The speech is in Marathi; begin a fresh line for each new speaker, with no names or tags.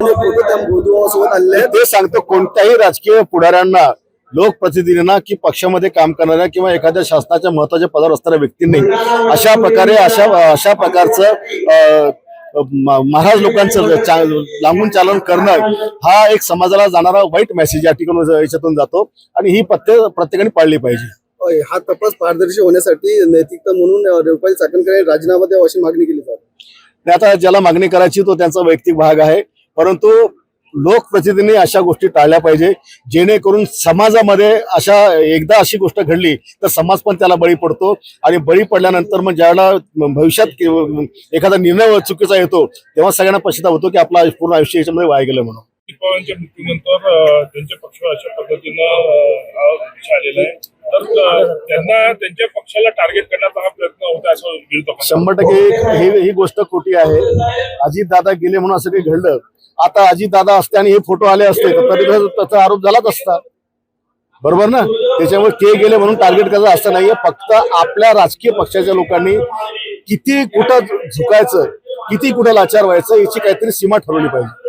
सोबत आलेले
ते सांगतो कोणत्याही राजकीय पुढाऱ्यांना, लोकप्रतिनिधींना की पक्षामध्ये काम करणाऱ्या किंवा एखाद्या शासनाच्या महत्वाच्या पदावर असणाऱ्या व्यक्तींनी अशा प्रकारे अशा प्रकारचं महाराज लोकांचं लांबून चालन करणं हा एक समाजाला जाणारा वाईट मेसेज या ठिकाणी याच्यातून जातो आणि ही प्रत्येकाने पाळली पाहिजे.
हा तपास पारदर्शी होण्यासाठी नैतिकता म्हणून रुपाली चाकणकर यांनी राजीनामा द्यावा अशी मागणी केली जाते.
आता ज्याला मागणी करायची तो त्यांचा वैयक्तिक भाग आहे, परंतु लोकप्रतिनिधींनी अशा गोष्टी टाळल्या पाहिजे, जेणेकरून समाजामध्ये एकदा अशी गोष्ट घडली तर समाज पण त्याला बळी पडतो आणि बळी पडल्यानंतर मग ज्यावेळेला भविष्यात एखादा निर्णय चुकीचा येतो तेव्हा सगळ्यांना पश्चाताप होतो की आपला पूर्ण आयुष्य याच्यामध्ये वाया गेलं म्हणून.
पवारांच्या मृत्यूनंतर त्यांच्या पक्षावर अशा पद्धतीनं आलेला आहे, तर त्यांना त्यांच्या पक्षाला टार्गेट करण्याचा हा प्रयत्न होता असं विरोधक.
100% ही गोष्ट खोटी आहे. अजितदादा गेले म्हणून असं काही घडलं. आता अजितदादा असते आणि हे फोटो आले असते तर तरी त्याचा आरोप झालाच असता, बरोबर ना. त्याच्यामुळे ते गेले म्हणून टार्गेट करायचं असं नाहीये. फक्त आपल्या राजकीय पक्षाच्या लोकांनी किती कुठं झुकायचं, किती कुठं लाचार व्हायचं याची काहीतरी सीमा ठरवली पाहिजे.